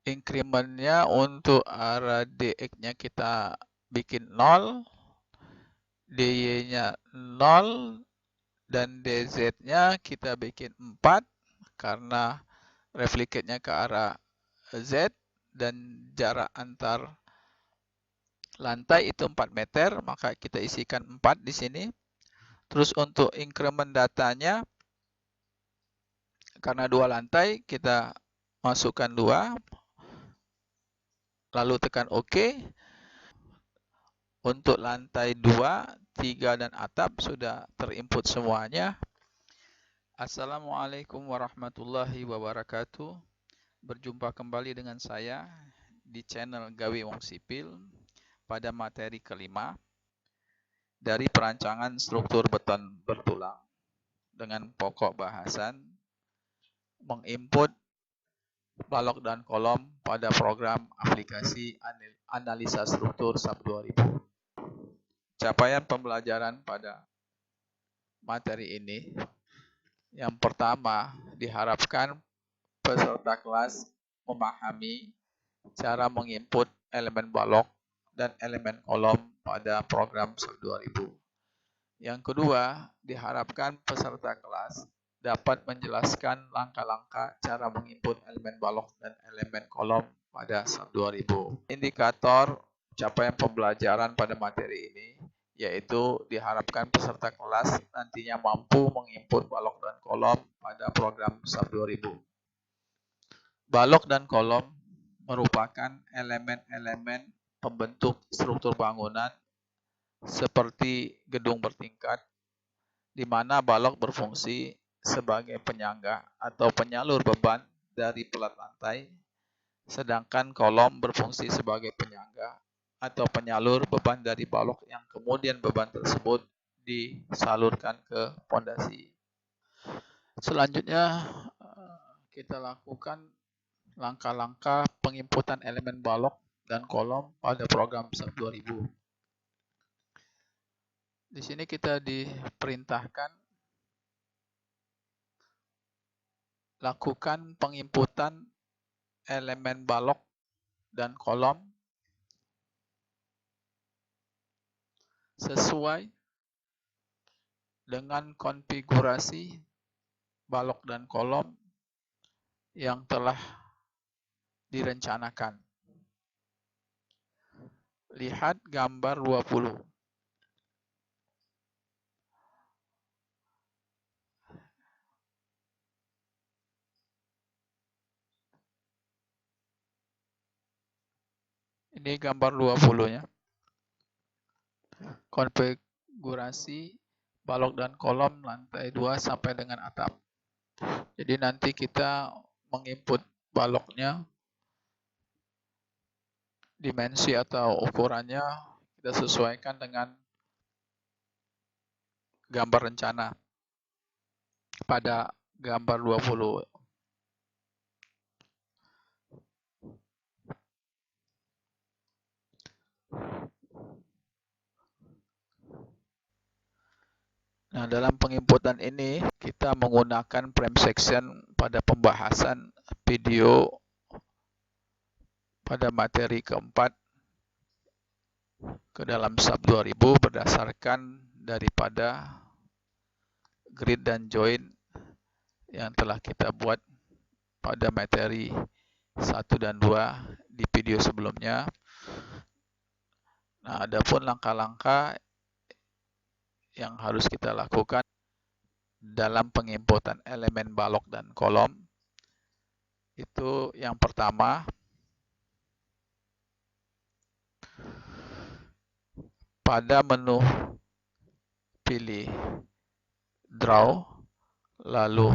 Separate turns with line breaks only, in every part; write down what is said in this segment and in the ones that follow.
Increment-nya untuk arah DX-nya kita bikin 0, DY-nya 0, dan DZ-nya kita bikin 4 karena replicate-nya ke arah Z dan jarak antar lantai itu 4 meter, maka kita isikan 4 di sini. Terus untuk increment datanya, karena 2 lantai, kita masukkan 2, lalu tekan OK. Untuk lantai 2, 3, dan atap sudah terinput semuanya. Assalamualaikum warahmatullahi wabarakatuh. Berjumpa kembali dengan saya di channel Gawe Wong Sipil pada materi kelima dari perancangan struktur beton bertulang dengan pokok bahasan menginput balok dan kolom pada program aplikasi analisa struktur SAP 2000. Capaian pembelajaran pada materi ini, yang pertama, diharapkan peserta kelas memahami cara menginput elemen balok dan elemen kolom pada program SAP 2000. Yang kedua, diharapkan peserta kelas dapat menjelaskan langkah-langkah cara menginput elemen balok dan elemen kolom pada SAP 2000. Indikator capaian pembelajaran pada materi ini yaitu diharapkan peserta kelas nantinya mampu menginput balok dan kolom pada program SAP 2000. Balok dan kolom merupakan elemen-elemen pembentuk struktur bangunan seperti gedung bertingkat, di mana balok berfungsi sebagai penyangga atau penyalur beban dari pelat lantai, sedangkan kolom berfungsi sebagai penyangga atau penyalur beban dari balok yang kemudian beban tersebut disalurkan ke pondasi. Selanjutnya, kita lakukan langkah-langkah penginputan elemen balok dan kolom pada program SAP 2000. Di sini kita diperintahkan lakukan penginputan elemen balok dan kolom sesuai dengan konfigurasi balok dan kolom yang telah direncanakan. Lihat gambar 20. Ini gambar 20-nya. Konfigurasi balok dan kolom lantai 2 sampai dengan atap. Jadi nanti kita menginput baloknya, dimensi atau ukurannya kita sesuaikan dengan gambar rencana pada gambar 20. Nah, dalam penginputan ini kita menggunakan frame section pada pembahasan video pada materi keempat ke dalam SAP 2000 berdasarkan daripada grid dan join yang telah kita buat pada materi 1 dan 2 di video sebelumnya. Nah, adapun langkah-langkah yang harus kita lakukan dalam penginputan elemen balok dan kolom, itu yang pertama, pada menu pilih draw, lalu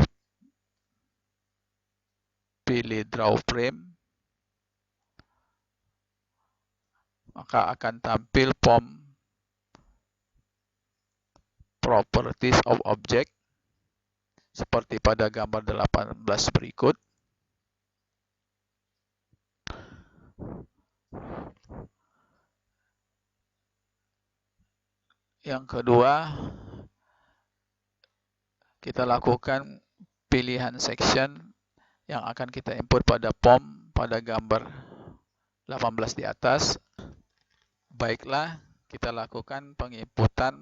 pilih draw frame, maka akan tampil form properties of object seperti pada gambar 18 berikut. Yang kedua, kita lakukan pilihan section yang akan kita input pada form pada gambar 18 di atas. Baiklah, kita lakukan penginputan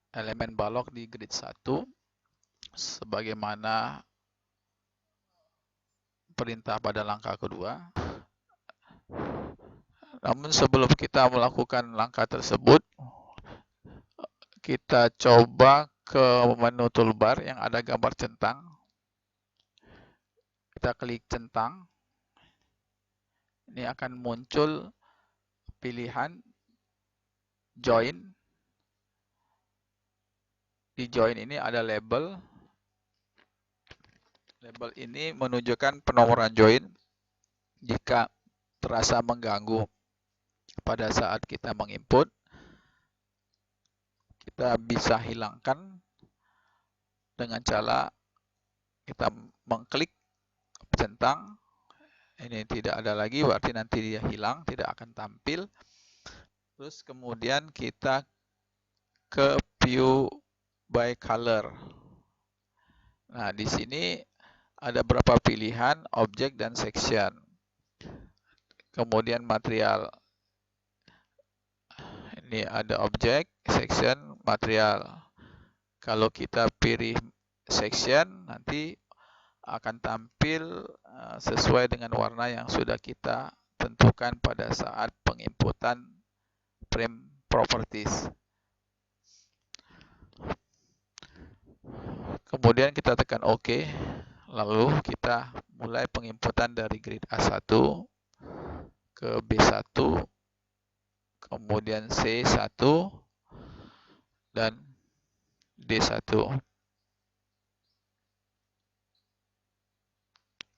elemen balok di grid 1 sebagaimana perintah pada langkah kedua. Namun sebelum kita melakukan langkah tersebut, kita coba ke menu toolbar yang ada gambar centang. Kita klik centang. Ini akan muncul pilihan join. Di join ini ada label. Label ini menunjukkan penomoran join jika terasa mengganggu pada saat kita menginput. Kita bisa hilangkan dengan cara kita mengklik centang. Ini tidak ada lagi, berarti nanti dia hilang, tidak akan tampil. Terus kemudian kita ke view by color. Nah, di sini ada beberapa pilihan, objek dan section. Kemudian material. Ini ada objek, section, material. Kalau kita pilih section, nanti akan tampil sesuai dengan warna yang sudah kita tentukan pada saat penginputan frame properties. Kemudian kita tekan OK. Lalu kita mulai penginputan dari grid A1 ke B1, kemudian C1 dan D1.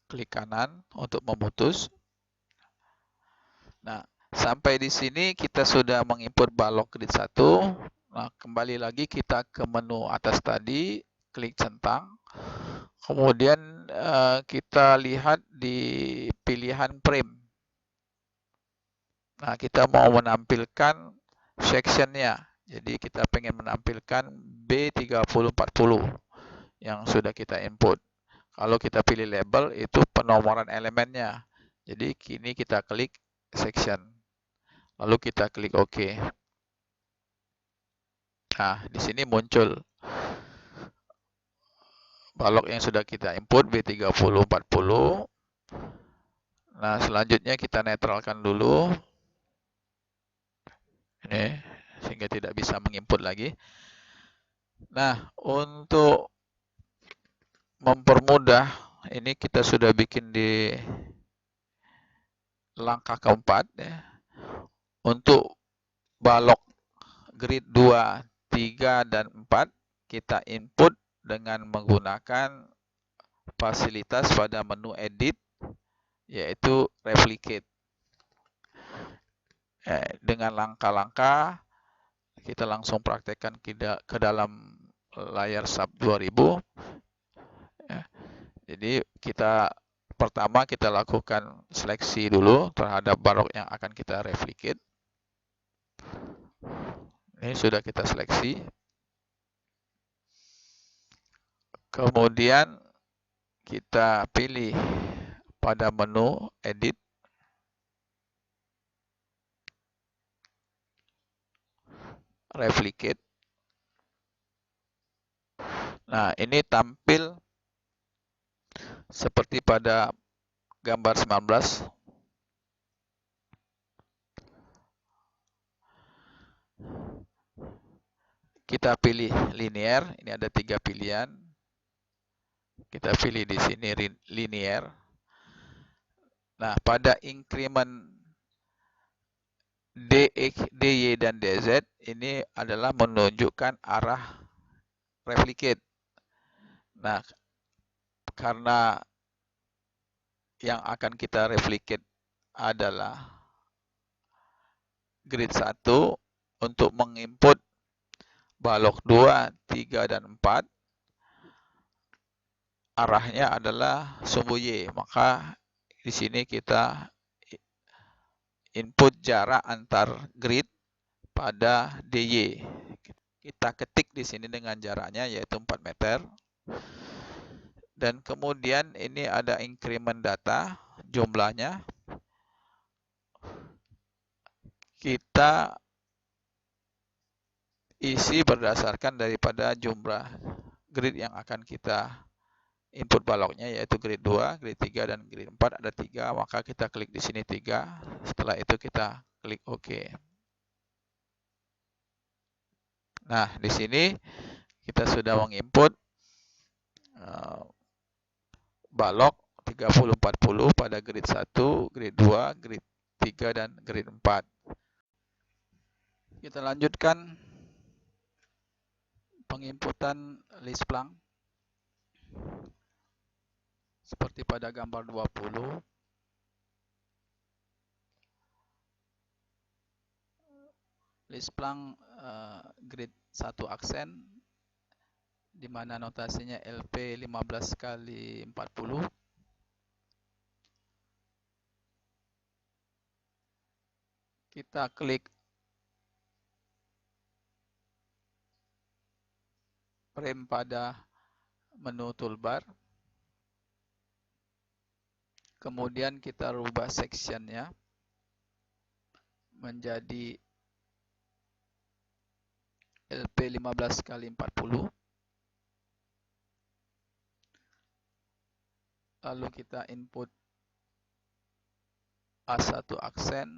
Klik kanan untuk memutus. Nah, sampai di sini kita sudah menginput balok grid 1. Nah, kembali lagi kita ke menu atas tadi, klik centang. Kemudian kita lihat di pilihan frame. Nah, kita mau menampilkan sectionnya. Jadi kita pengen menampilkan B3040 yang sudah kita input. Kalau kita pilih label, itu penomoran elemennya. Jadi kini kita klik section. Lalu kita klik OK. Nah, di sini muncul balok yang sudah kita input B3040. Nah, selanjutnya kita netralkan dulu. Ini sehingga tidak bisa menginput lagi. Nah, untuk mempermudah, ini kita sudah bikin di langkah keempat ya. Untuk balok grid 2, 3, dan 4 kita input dengan menggunakan fasilitas pada menu edit, yaitu replicate. Dengan langkah-langkah kita langsung praktekkan ke dalam layar SAP 2000. Jadi pertama kita lakukan seleksi dulu terhadap balok yang akan kita replicate. Ini sudah kita seleksi. Kemudian kita pilih pada menu edit. Replicate. Nah, ini tampil seperti pada gambar 19. Kita pilih linear, ini ada 3 pilihan. Kita pilih di sini linear. Nah, pada increment DX, DY, dan DZ, ini adalah menunjukkan arah replicate. Nah, karena yang akan kita replicate adalah grid 1, untuk menginput balok 2, 3, dan 4, arahnya adalah sumbu Y. Maka di sini kita input jarak antar grid pada DY. Kita ketik di sini dengan jaraknya yaitu 4 meter. Dan kemudian ini ada increment data, jumlahnya. Kita isi berdasarkan daripada jumlah grid yang akan kita input baloknya, yaitu grid 2, grid 3, dan grid 4. Ada 3, maka kita klik di sini 3. Setelah itu kita klik OK. Nah, di sini kita sudah menginput balok 3040 pada grid 1, grid 2, grid 3, dan grid 4. Kita lanjutkan penginputan list plank seperti pada gambar 20. List plank grid 1 aksen, di mana notasinya LP 15 kali 40. Kita klik frame pada menu toolbar. Kemudian kita rubah sectionnya menjadi LP 15 kali 40. Lalu kita input A1 aksen,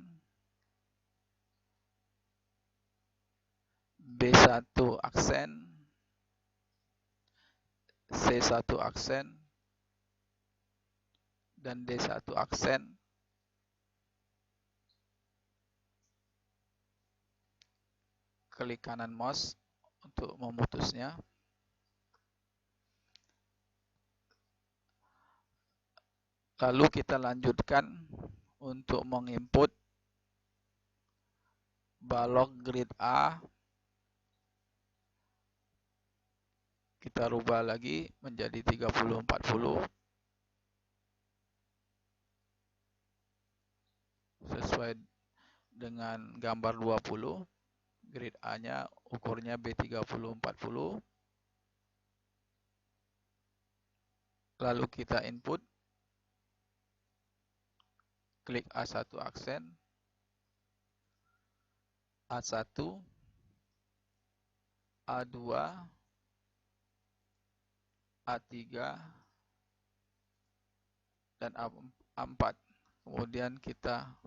B1 aksen, C1 aksen, dan D1 aksen. Klik kanan mouse untuk memutusnya. Lalu kita lanjutkan untuk menginput balok grid A. Kita rubah lagi menjadi 3040 sesuai dengan gambar 20. Grid A-nya ukurnya B3040. Lalu kita input, klik A1 aksen, A1, A2, A3, dan A4. Kemudian kita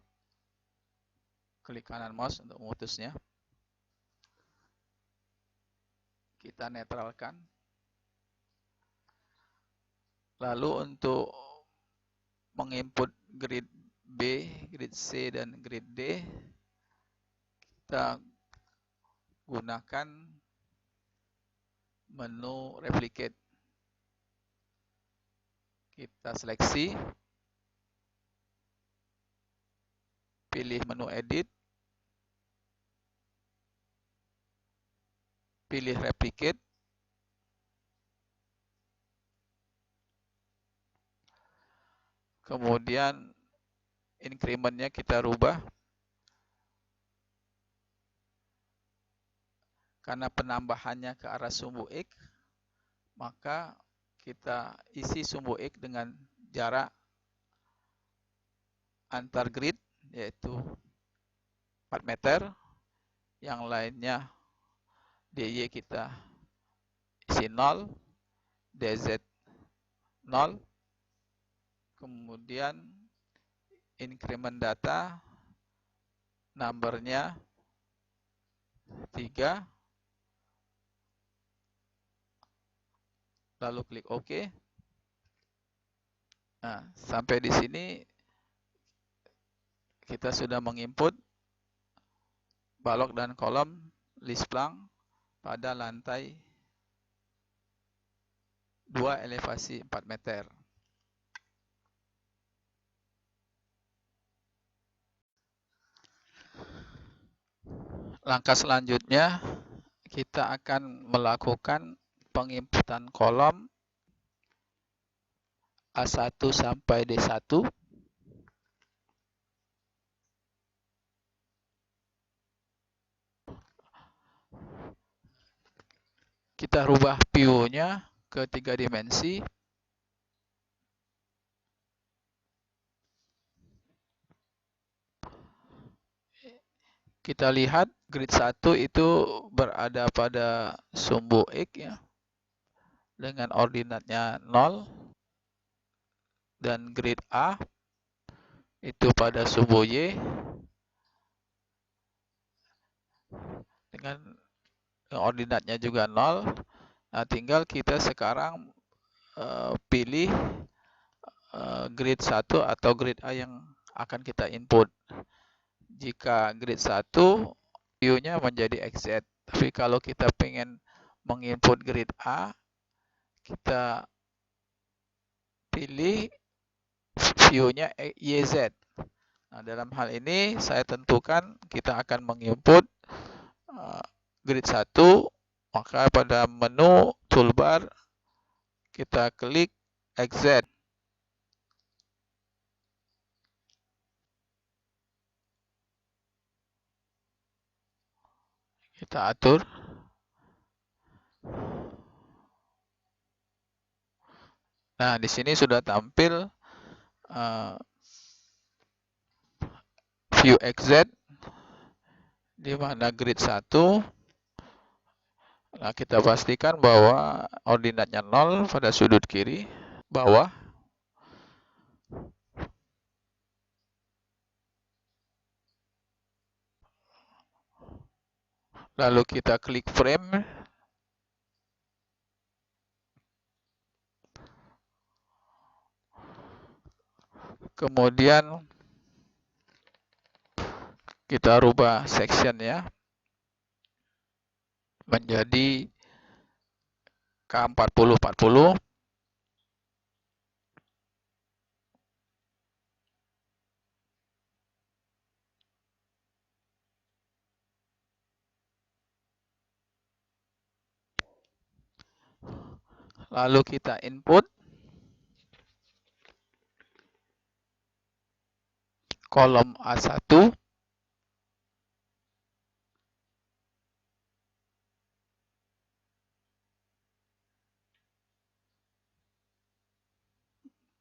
klik kanan mouse untuk memutusnya. Kita netralkan. Lalu untuk menginput grid B, grid C, dan grid D, kita gunakan menu replicate. Kita seleksi, pilih menu edit, pilih replicate, kemudian increment-nya kita rubah karena penambahannya ke arah sumbu X, maka kita isi sumbu X dengan jarak antar grid, yaitu 4 meter. Yang lainnya DY kita isi 0, DZ 0. Kemudian increment data, numbernya 3. Lalu klik OK. Nah, sampai di sini kita sudah menginput balok dan kolom list plank pada lantai 2 elevasi 4 meter. Langkah selanjutnya, kita akan melakukan penginputan kolom A1 sampai D1. Kita rubah view-nya ke 3 dimensi. Kita lihat grid 1 itu berada pada sumbu X ya, dengan ordinatnya 0, dan grid A itu pada sumbu Y dengan ordinatnya juga 0. Nah, tinggal kita sekarang pilih grid 1 atau grid A yang akan kita input. Jika grid 1 view-nya menjadi XZ, tapi kalau kita pengen menginput grid A, kita pilih view-nya YZ. Nah, dalam hal ini saya tentukan kita akan menginput grid 1, maka pada menu toolbar kita klik XZ. Kita atur. Nah, di sini sudah tampil view XZ di mana grid 1. Nah, kita pastikan bahwa ordinatnya 0 pada sudut kiri bawah. Lalu kita klik frame. Kemudian kita rubah section ya menjadi K4040. Lalu kita input kolom A1.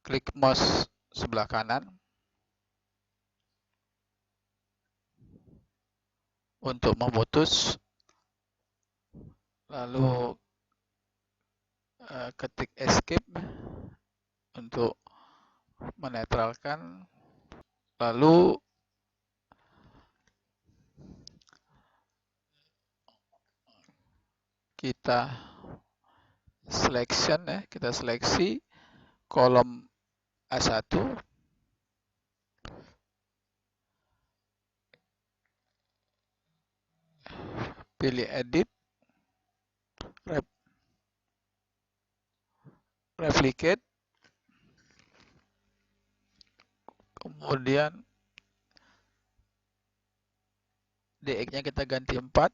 Klik mouse sebelah kanan untuk memutus. Lalu ketik escape untuk menetralkan. Lalu kita selection ya, kita seleksi kolom A1. Pilih edit, replicate, kemudian DX-nya kita ganti 4,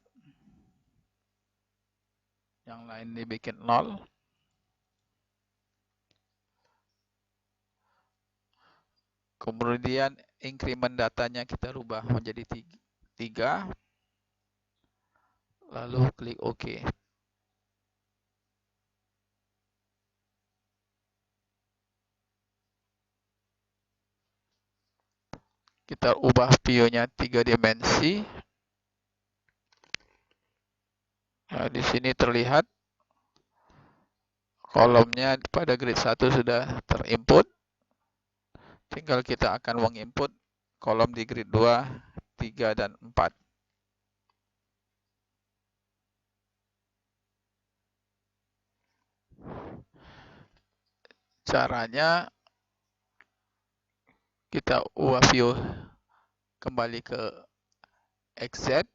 yang lain dibikin 0. Kemudian increment datanya kita rubah menjadi 3. Lalu klik OK. Kita ubah view-nya 3 dimensi. Nah, di sini terlihat kolomnya pada grid 1 sudah terinput. Tinggal kita akan menginput kolom di grid 2, 3, dan 4. Caranya kita ubah view kembali ke XZ.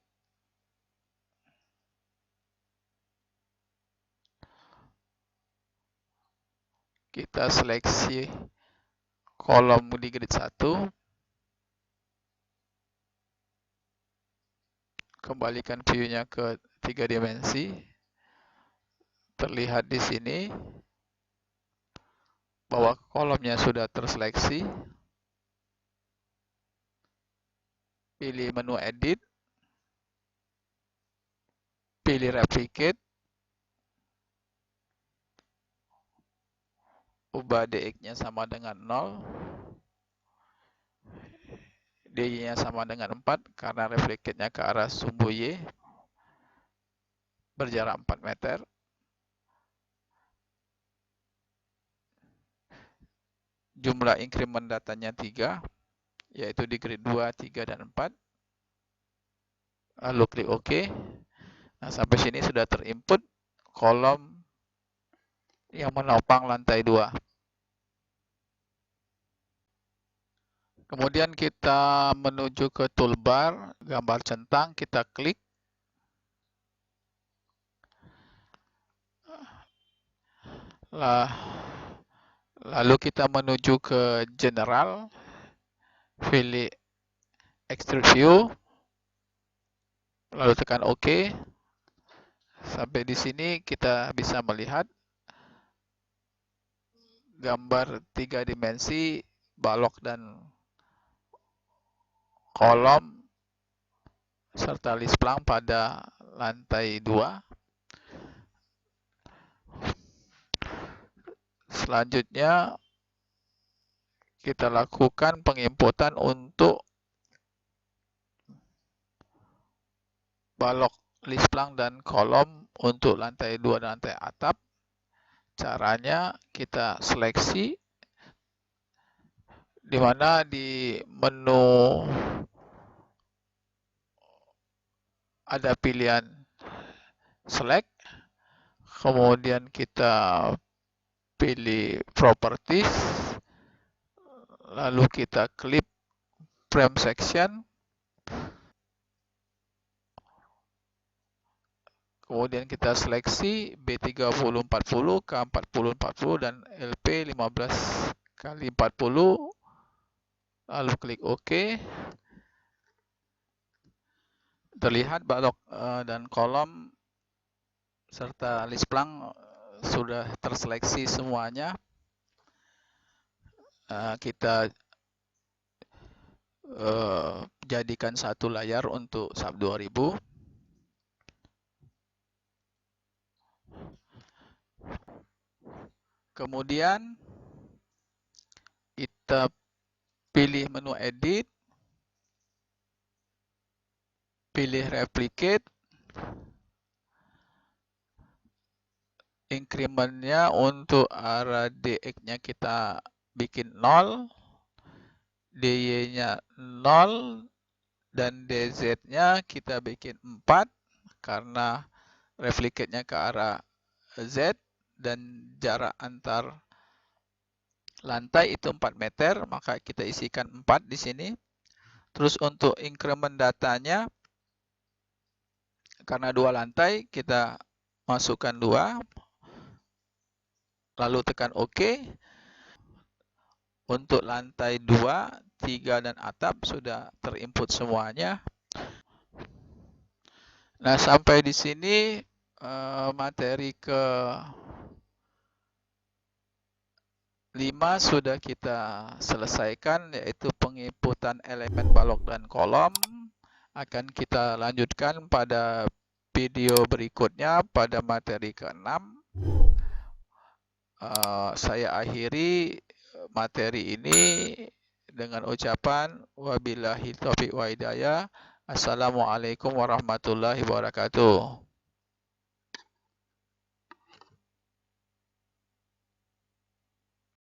Kita seleksi kolom di grid 1. Kembalikan view-nya ke 3 dimensi. Terlihat di sini bahwa kolomnya sudah terseleksi. Pilih menu edit. Pilih replicate. Ubah DX-nya sama dengan 0. dy-nya sama dengan 4 karena reflected-nya ke arah sumbu Y berjarak 4 meter. Jumlah increment datanya 3, yaitu di grid 2, 3, dan 4. Lalu klik OK. Nah, sampai sini sudah terinput kolom yang menopang lantai 2. Kemudian kita menuju ke toolbar, gambar centang, kita klik. Lalu kita menuju ke general, pilih extrude view, lalu tekan OK. Sampai di sini kita bisa melihat gambar 3 dimensi balok dan kolom serta list plank pada lantai 2. Selanjutnya kita lakukan penginputan untuk balok list plank dan kolom untuk lantai 2 dan lantai atap. Caranya kita seleksi, di mana di menu ada pilihan select, kemudian kita pilih properties, lalu kita klik frame section, kemudian kita seleksi B3040, K4040, dan LP15x40, lalu klik OK. Terlihat balok dan kolom serta list plank sudah terseleksi semuanya. Kita jadikan satu layar untuk SAP 2000. Kemudian kita pilih menu edit, pilih replicate, increment-nya untuk arah DX-nya kita bikin 0, DY-nya 0, dan DZ-nya kita bikin 4 karena replicate-nya ke arah Z, dan jarak antar lantai itu 4 meter, maka kita isikan 4 di sini. Terus untuk increment datanya, karena 2 lantai, kita masukkan 2, lalu tekan OK. Untuk lantai 2, 3, dan atap sudah terinput semuanya. Nah, sampai di sini materi ke 5 sudah kita selesaikan, yaitu penginputan elemen balok dan kolom. Akan kita lanjutkan pada video berikutnya pada materi ke-6. Saya akhiri materi ini dengan ucapan wabillahi taufiq wa hidayah. Assalamualaikum warahmatullahi wabarakatuh.